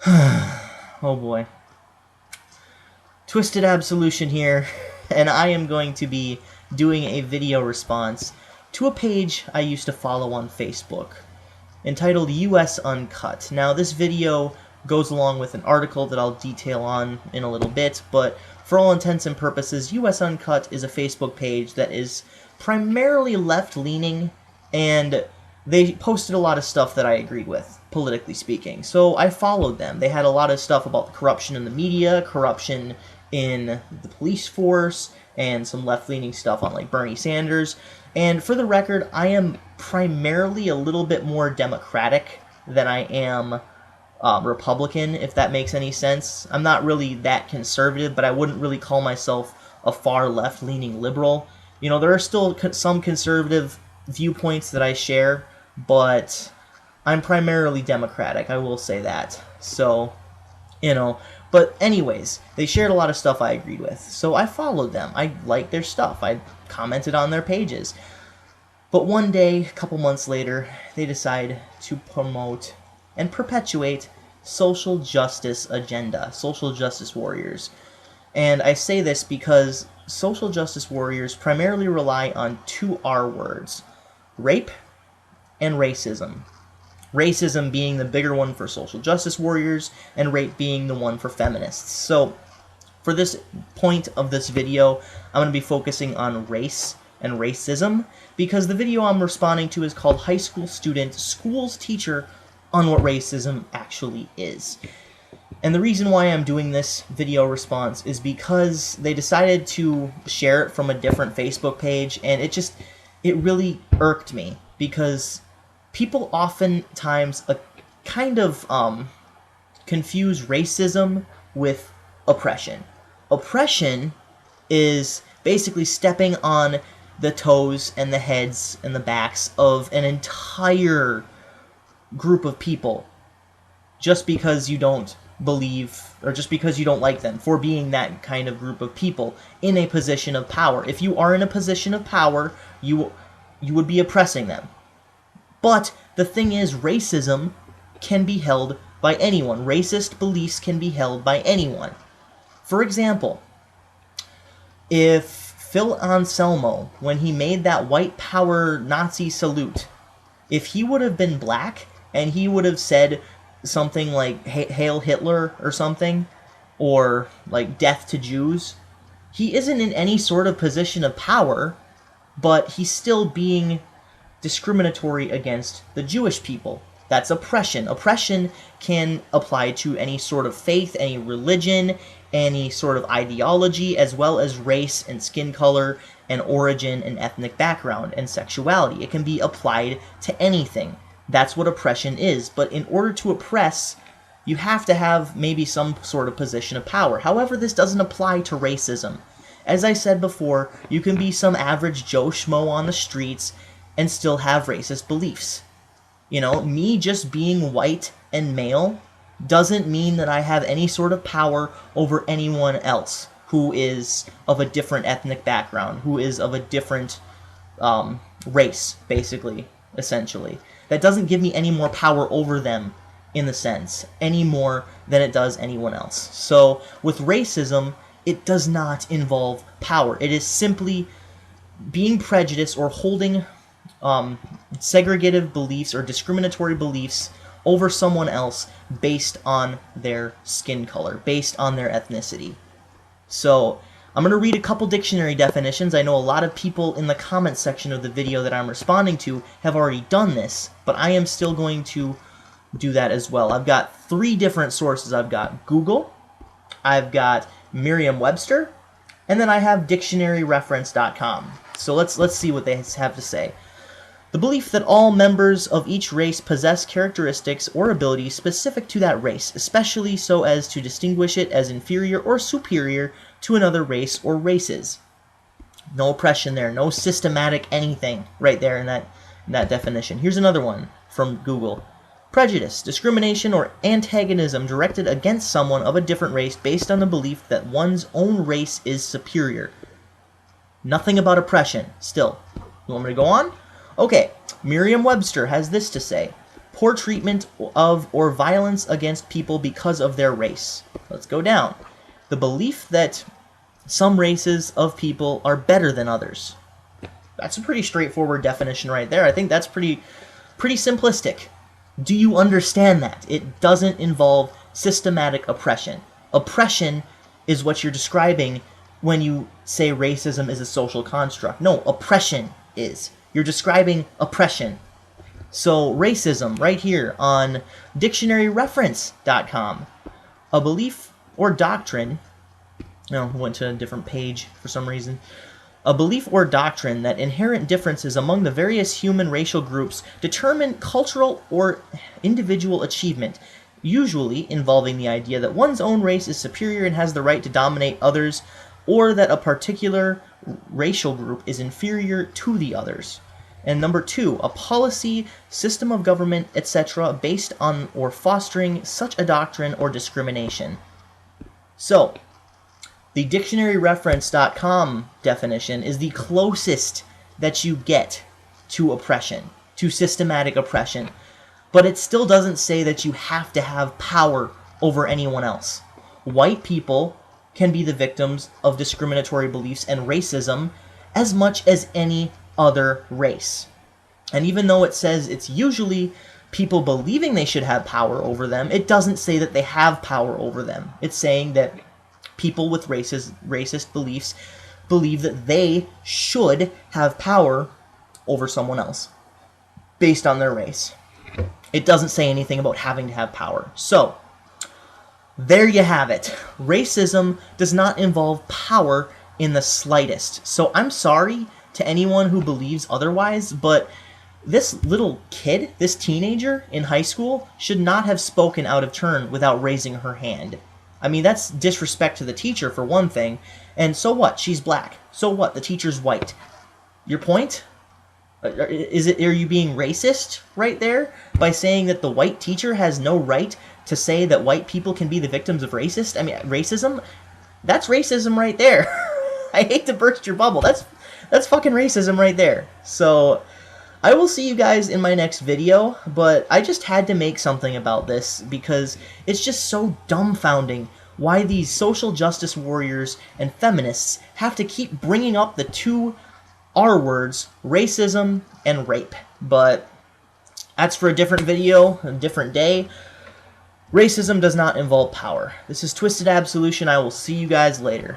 Oh boy. TwistedAbsolution here, and I am going to be doing a video response to a page I used to follow on Facebook entitled US Uncut. Now, this video goes along with an article that I'll detail on in a little bit, but for all intents and purposes, US Uncut is a Facebook page that is primarily left-leaning, and they posted a lot of stuff that I agreed with, politically speaking. So I followed them. They had a lot of stuff about the corruption in the media, corruption in the police force, and some left-leaning stuff on like Bernie Sanders. And for the record, I am primarily a little bit more Democratic than I am Republican, if that makes any sense. I'm not really that conservative, but I wouldn't really call myself a far left-leaning liberal. You know, there are still some conservative viewpoints that I share, but I'm primarily Democratic, I will say that. So, you know, but anyways, they shared a lot of stuff I agreed with, so I followed them. I liked their stuff. I commented on their pages. But one day, a couple months later, they decide to promote and perpetuate social justice agenda, social justice warriors. And I say this because social justice warriors primarily rely on two R words: rape and racism. Racism being the bigger one for social justice warriors, and rape being the one for feminists. So, for this point of this video, I'm going to be focusing on race and racism, because the video I'm responding to is called High School Student Schools Teacher on What Racism Actually Is. And the reason why I'm doing this video response is because they decided to share it from a different Facebook page, and it really irked me, because people oftentimes kind of confuse racism with oppression. Oppression is basically stepping on the toes and the heads and the backs of an entire group of people just because you don't believe, or just because you don't like them, for being that kind of group of people in a position of power. If you are in a position of power, you would be oppressing them. But the thing is, racism can be held by anyone. Racist beliefs can be held by anyone. For example, if Phil Anselmo, when he made that white power Nazi salute, if he would have been black and he would have said something like "Hail Hitler" or something, or like "Death to Jews," he isn't in any sort of position of power, but he's still being discriminatory against the Jewish people. That's oppression. Oppression can apply to any sort of faith, any religion, any sort of ideology, as well as race and skin color and origin and ethnic background and sexuality. It can be applied to anything. That's what oppression is. But in order to oppress, you have to have maybe some sort of position of power. However, this doesn't apply to racism. As I said before, you can be some average Joe Schmo on the streets and still have racist beliefs. You know, me just being white and male doesn't mean that I have any sort of power over anyone else who is of a different ethnic background, who is of a different race, basically, essentially. That doesn't give me any more power over them, in the sense, any more than it does anyone else. So, with racism, it does not involve power. It is simply being prejudiced or holding segregative beliefs or discriminatory beliefs over someone else based on their skin color, based on their ethnicity. So, I'm going to read a couple dictionary definitions. I know a lot of people in the comments section of the video that I'm responding to have already done this, but I am still going to do that as well. I've got 3 different sources. I've got Google, I've got Merriam-Webster, and then I have dictionaryreference.com. So let's see what they have to say. The belief that all members of each race possess characteristics or abilities specific to that race, especially so as to distinguish it as inferior or superior to another race or races. No oppression there, no systematic anything right there in that definition. Here's another one from Google. Prejudice, discrimination, or antagonism directed against someone of a different race based on the belief that one's own race is superior. Nothing about oppression. Still. You want me to go on? Okay, Merriam-Webster has this to say. poor treatment of or violence against people because of their race. Let's go down. The belief that some races of people are better than others. That's a pretty straightforward definition right there. I think that's pretty simplistic. Do you understand that? It doesn't involve systematic oppression. Oppression is what you're describing when you say racism is a social construct. No, oppression is. You're describing oppression. So racism, right here on dictionaryreference.com. A belief or doctrine, no, went to a different page for some reason. A belief or doctrine that inherent differences among the various human racial groups determine cultural or individual achievement, usually involving the idea that one's own race is superior and has the right to dominate others, or that a particular racial group is inferior to the others. And number 2, a policy, system of government, etc., based on or fostering such a doctrine or discrimination. So, the dictionaryreference.com definition is the closest that you get to oppression, to systematic oppression. But it still doesn't say that you have to have power over anyone else. White people can be the victims of discriminatory beliefs and racism as much as any other race. And even though it says it's usually people believing they should have power over them, it doesn't say that they have power over them. It's saying that people with racist beliefs believe that they should have power over someone else based on their race. It doesn't say anything about having to have power. So, there you have it. Racism does not involve power in the slightest. So I'm sorry to anyone who believes otherwise, but this little kid, this teenager in high school, should not have spoken out of turn without raising her hand. I mean, that's disrespect to the teacher, for one thing. And so what? She's black. So what? The teacher's white. Your point? Are you being racist right there by saying that the white teacher has no right to say that white people can be the victims of racism? That's racism right there. I hate to burst your bubble. That's fucking racism right there. So I will see you guys in my next video, but I just had to make something about this because it's just so dumbfounding why these social justice warriors and feminists have to keep bringing up the two R words, racism and rape. But that's for a different video, a different day. Racism does not involve power. This is Twisted Absolution. I will see you guys later.